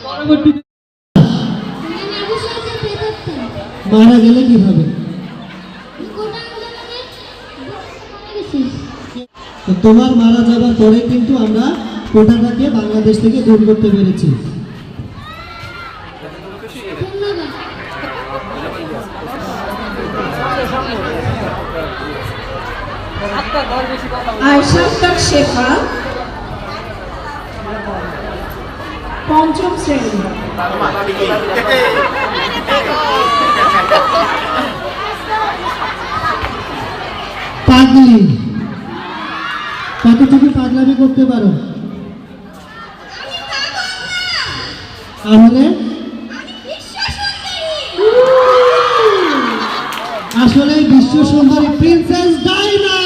পরবর্তীতে মারা গেলে কিভাবে? তোমার মারা যাবার পরে কিন্তু আমরা কোটাটাকে বাংলাদেশ থেকে দূর করতে পেরেছি। আয়শা শেফা পঞ্চম শ্রেণী। পাগলি, কতটুকু পাগলামি করতে পারো? তাহলে আসলে বিশ্ব সুন্দরী প্রিন্সেস ডায়না।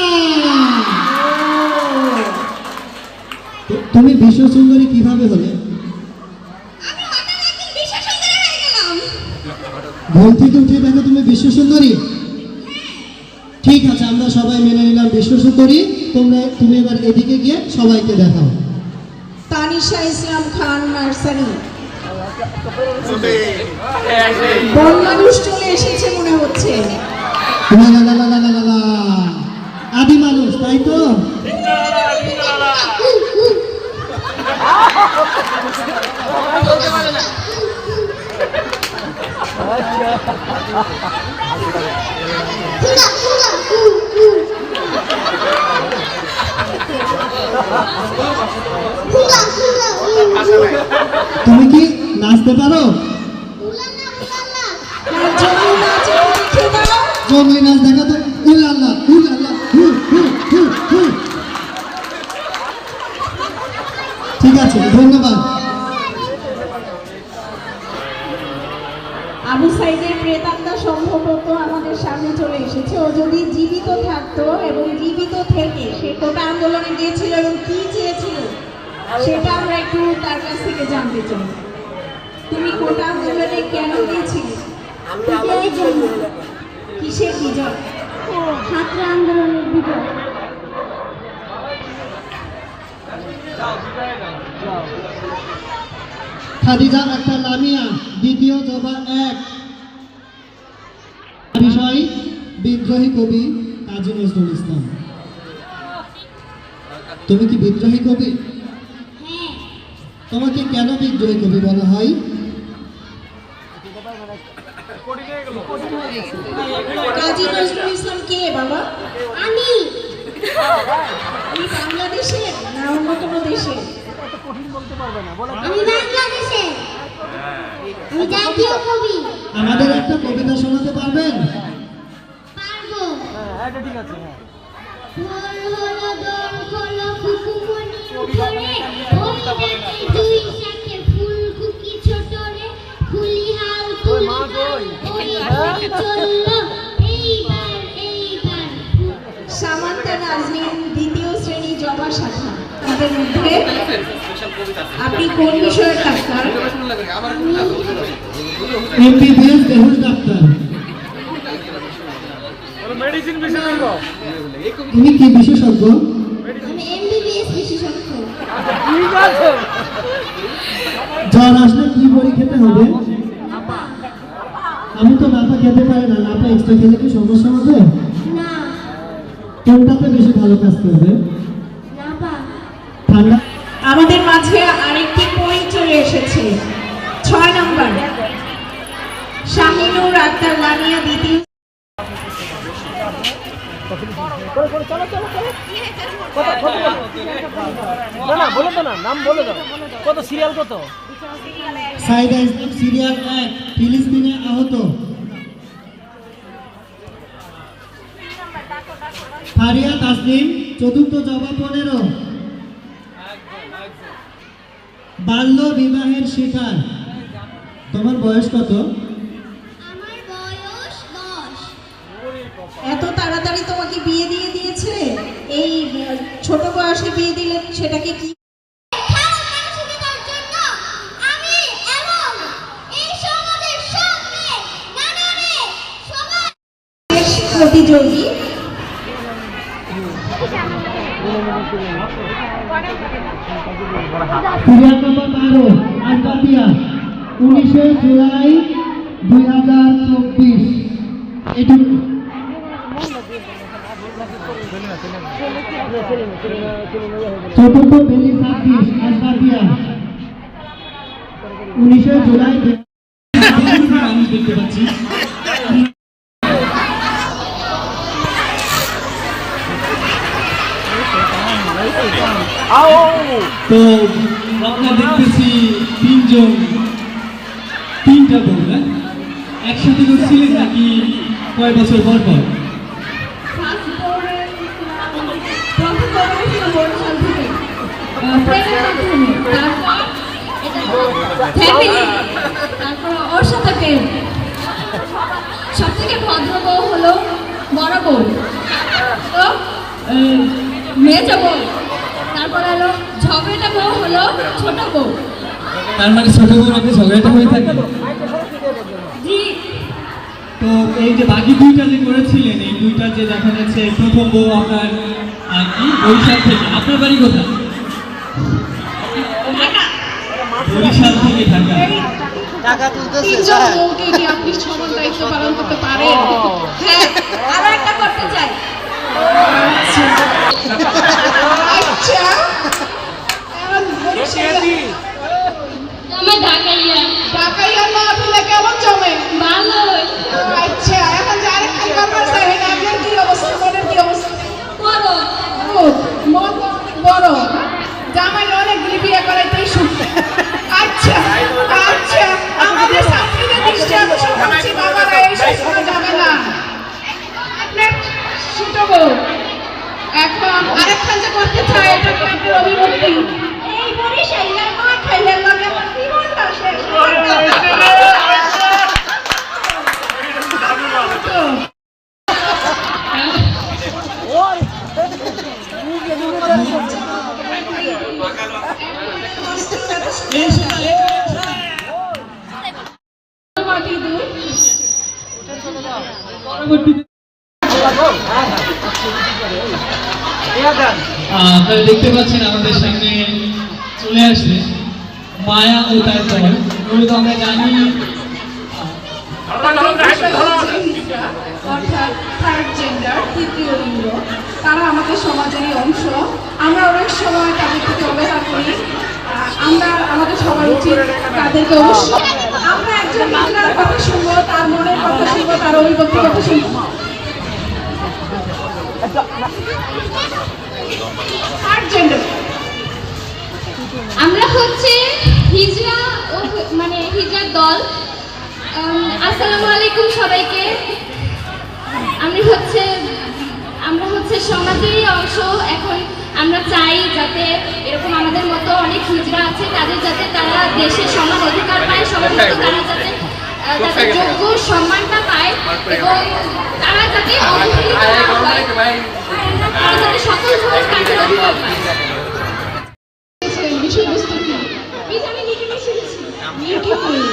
তুমি বিশ্ব সুন্দরী কিভাবে হলে? ঘুম থেকে উঠে দেখো তুমি বিশ্ব সুন্দরী। ঠিক আছে, আমরা সবাই মেনে নিলাম বিশ্ব সুন্দরী। তুমি এবার এদিকে গিয়ে সবাইকে দেখাও। তানিশা ইসলাম খান নার্সারি। বড় মানুষ চলে এসেছে মনে হচ্ছে। আদি মানুষ, তাই তো? তুমি কি নাচতে পারো? জঙ্গলি নাচ দেখা তো। উল্লাল্লাহ উল্লাল্লাহ। ঠিক আছে, ধন্যবাদ। আবু সাইদের প্রেতাত্মা সম্ভবত আমাদের সামনে চলে এসেছে। ও যদি জীবিত থাকতো এবং জীবিত থেকে সে কোটা আন্দোলনে গিয়েছিল এবং কি চেয়েছিল সেটা আমরা একটু তার কাছ থেকে জানতে চাই। তুমি কোটা আন্দোলনে কেন গিয়েছিলে? কিসের বিজয়? ছাত্র আন্দোলনের বিজয়। খাদিজা আক্তার লামিয়া, দ্বিতীয় জবা 1। বিষয় বিদ্রোহী কবি কাজী নজরুল ইসলাম। তুমি কি বিদ্রোহী কবি? তোমাকে কেন বিদ্রোহী কবি বলা হয়? কাজী নজরুল ইসলাম কে বাবা? আমি বাংলাদেশের না অন্য কোনো দেশের? আমি বাংলাদেশের, আমি জাতীয় কবি। আমাদের একটা কবিতা শোনাতে পারবেন? পারবো। এটা ঠিক আছে। ভোর হলো দোল হলো কুকুমনি উঠরে, ওই দেখি দুই শাকে ফুল কুকি ছোট রে, ফুলি হাল তুলি ওই চললো এইবার। সামান্তা নাজনীন, দ্বিতীয় শ্রেণী, জবা শাখা। তাদের মধ্যে আপনি কোন বিষয়ের ডাক্তার? MBBS দেহুর doctor. তুমি কি বিশেষজ্ঞ? আমি এমবিবিএস বিশেষজ্ঞ। জ্বর আসলে কি বড়ি খেতে হবে? আমি তো নাপা খেতে পারি না। নাপা এক্সট্রা খেলে কি সমস্যা হবে? না। কোনটাতে বেশি ভালো কাজ করবে? নাপা। ঠান্ডা। আমাদের মাঝে আরেকটি পয়েন্ট চলে এসেছে। 6 নম্বর শাহিনুর আক্তার লামিয়া, দ্বিতীয়। কত সিরিয়াল কত? সাইদা ইসলাম, সিরিয়াল 1, ফিলিস্তিনে আহত। ফারিয়া তাসলিম, চতুর্থ জবা 15। বাল্য বিবাহের শিকার। তোমার বয়স কত? আমার বয়স 10। এত তাড়াতাড়ি তোমাকে বিয়ে দিয়ে দিয়েছে? এই ছোট বয়সে বিয়ে দিলে সেটাকে কি? প্রতিযোগী সিরিয়াল নম্বর 12 আসবাতিয়া 19শে জুলাই 2024 এটুকু। চতুর্থ বেলি 26 আসবাতিয়া 19শে জুলাই আমি দেখতে পাচ্ছি তো আমরা দেখতেছি তিনটা বউ না একসাথে করছিলেন নাকি কয় বছর পর পর? তারপর ওর সাথে প্রেম। সব থেকে ভদ্র বউ হলো বড় বউ, তো মেজ বউ। তারপর হলো ঝগড়াটা বউ হলো ছোট বউ। তার মানে ছোট বউর মধ্যে ঝগড়াটা হয়ে থাকে। জি, তো এই যে বাকি দুইটা যে করেছিলেন, এই দুইটা যে দেখা যাচ্ছে প্রথম বউ আপনার কি বরিশাল থেকে, আপনার বাড়ি কোথায়? বরিশাল থেকে ঢাকা। তিনজন বউকে কি আপনি সমান দায়িত্ব পালন করতে পারেন? হ্যাঁ, আরো একটা করতে চাই। আচ্ছা, আমার ঢাকাইয়া ঢাকাইয়ার মাহফিলে কেমন জমে? ভালোই আচ্ছা, এখন যে আরেকটা ব্যাপার দেখেন, আপনার কি অবস্থা, মনের কি অবস্থা? বড় মন বড়, জামাই অনেকগুলি বিয়ে করাইতেই সুখ। আচ্ছা আচ্ছা, আমাদের ছাত্রীদের দৃষ্টি আকর্ষণ করছি, বাবারা এইসব শোনা যাবে না। আপনার ছোট বউ এখন আরেকখান যে করতে চায়, এটা কি আপনার অভিমুক্তি? এই বরিশাইয়া মা খাইলে লাগে আমার জীবনটা শেষ মাটি দুধ আপনারা দেখতে পাচ্ছেন আমাদের সামনে চলে আসবে মায়া ও তার দল। মূলত আমরা জানি অর্থাৎ থার্ড জেন্ডার, তৃতীয় লিঙ্গ, তারা আমাদের সমাজেরই অংশ। আমরা অনেক সময় তাদের থেকে অবহেলা করি। আমরা আমাদের সবার উচিত তাদেরকে অবশ্যই, আমরা একজন মহিলার কথা শুনবো, তার মনের কথা শুনবো, তার অভিব্যক্তির কথা শুনবো। থার্ড জেন্ডার আমরা হচ্ছে হিজরা ও মানে হিজরার দল। আসসালামু আলাইকুম সবাইকে। আমরা হচ্ছে সমাজেরই অংশ। এখন আমরা চাই যাতে এরকম আমাদের মতো অনেক হিজরা আছে, তাদের যাতে তারা দেশের সমান অধিকার পায়, সবার মতো তারা যাতে তাদের যোগ্য সম্মানটা পায় এবং তারা যাতে অবহেলিত না হয়, তারা যাতে সকল ধরনের কাজের অধিকার পায়। বিষয়বস্তু কি? প্লিজ আমি লিখে শিখেছি। Milky please.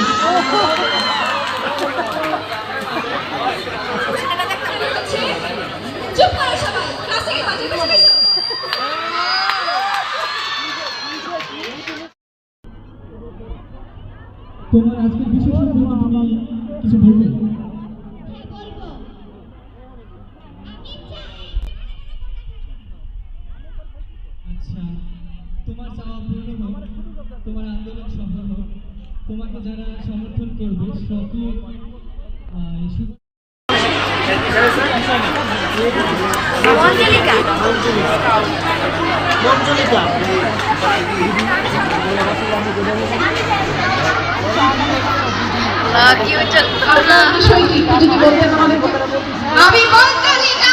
চুপ করো সবাই, ক্লাস থেকে বাজে বসে গেছো। তোমার আজকের বিষয় সম্পর্কে তুমি কিছু বলবে? আচ্ছা, তোমার চাওয়া পূর্ণ হোক, তোমার আন্দোলন সফল হোক, তোমাকে যারা সমর্থন করবে সকল আপনার বিষয়টি একটু যদি বলতেন আমাদেরকে। আমি মঞ্জলিকা।